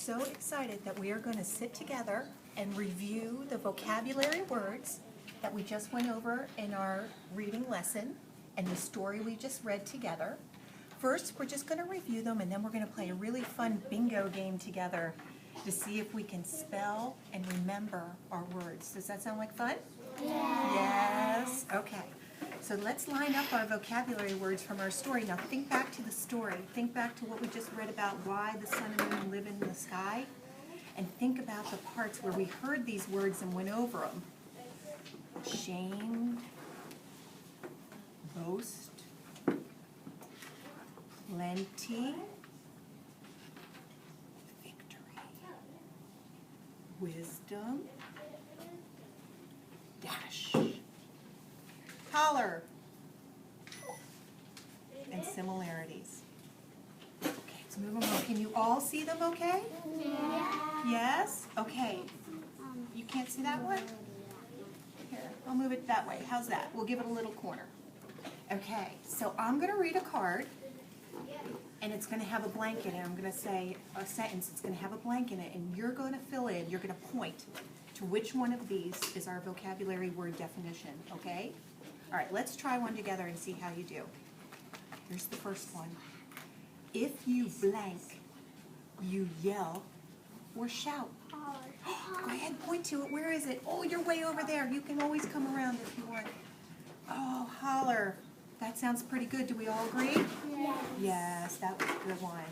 so excited that we are going to sit together and review the vocabulary words that we just went over in our reading lesson and the story we just read together. First, we're just going to review them, and then we're going to play a really fun bingo game together to see if we can spell and remember our words. Does that sound like fun? Yes. Okay. So let's line up our vocabulary words from our story. Now think back to the story. Think back to what we just read about why the sun and moon live in the sky. And think about the parts where we heard these words and went over them. Ashamed, boast, plenty, victory, wisdom, dash, holler, and similarities. Okay, let's move them on. Can you all see them okay? Yes? Okay. You can't see that one? Here, I'll move it that way. How's that? We'll give it a little corner. Okay, so I'm going to read a card, and it's going to have a blank in it. I'm going to say a sentence. It's going to have a blank in it, and you're going to fill in. You're going to point to which one of these is our vocabulary word definition, okay? All right, let's try one together and see how you do. Here's the first one. If you blank, you yell or shout. Go ahead and point to it. Where is it? Oh, you're way over there. You can always come around if you want. Oh, holler. That sounds pretty good. Do we all agree? Yes. Yes, that was a good one.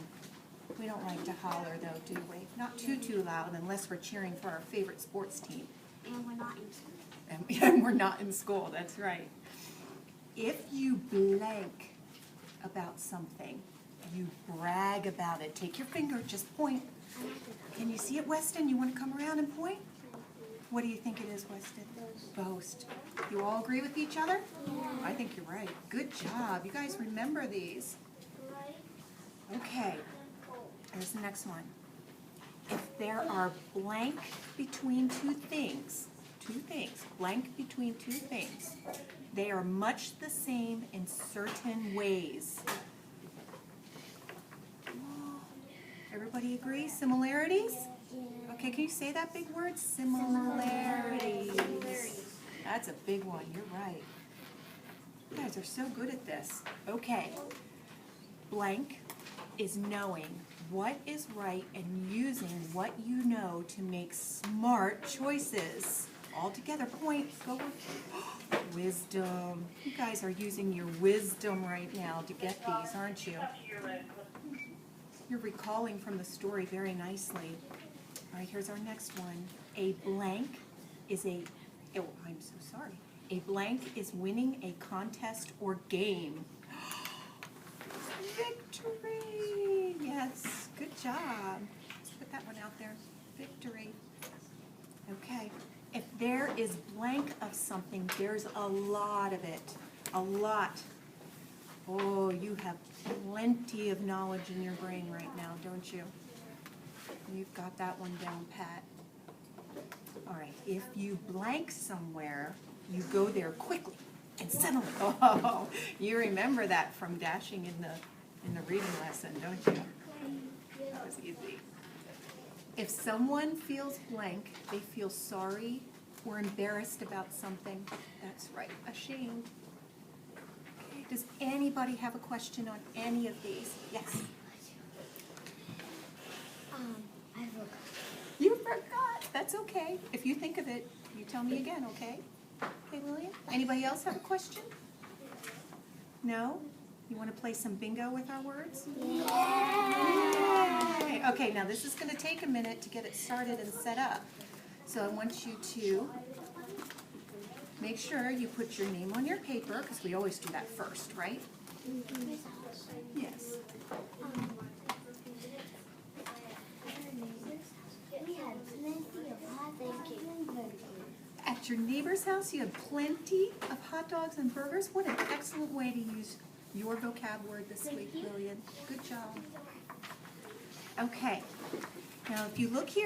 We don't like to holler, though, do we? Not too loud unless we're cheering for our favorite sports team. And we're not in school. And we're not in school, that's right. If you blank about something, you brag about it. Take your finger, just point. Can you see it, Weston? You want to come around and point? What do you think it is, Weston? Boast. You all agree with each other? Yeah. I think you're right. Good job. You guys remember these. Okay. Here's the next one. If there are blank between two things, blank between two things, they are much the same in certain ways. Everybody agree? Similarities? Okay, can you say that big word? Similarities. That's a big one. You're right. You guys are so good at this. Okay. Blank is knowing what is right and using what you know to make smart choices. All together, point, go. Wisdom. You guys are using your wisdom right now to get these, aren't you? You're recalling from the story very nicely. All right, here's our next one. A blank is a, oh, I'm so sorry. A blank is winning a contest or game. Victory! Yes, good job. Let's put that one out there. Victory. Okay. If there is blank of something, there's a lot of it. A lot. Oh, you have plenty of knowledge in your brain right now, don't you? You've got that one down pat. All right. If you blank somewhere, you go there quickly and suddenly. Oh, you remember that from dashing in the reading lesson, don't you? That was easy. If someone feels blank, they feel sorry or embarrassed about something. That's right, ashamed. Okay, does anybody have a question on any of these? Yes? I forgot. You forgot. That's okay. If you think of it, you tell me again, okay? Okay, Lillian? Anybody else have a question? No? You want to play some bingo with our words? Yeah. Okay, now this is going to take a minute to get it started and set up. So I want you to make sure you put your name on your paper, because we always do that first, right? Yes. We had plenty of hot dogs and burgers. At your neighbor's house, you had plenty of hot dogs and burgers. What an excellent way to use your vocab word this week, Lillian. Good job. Okay. Now, if you look here,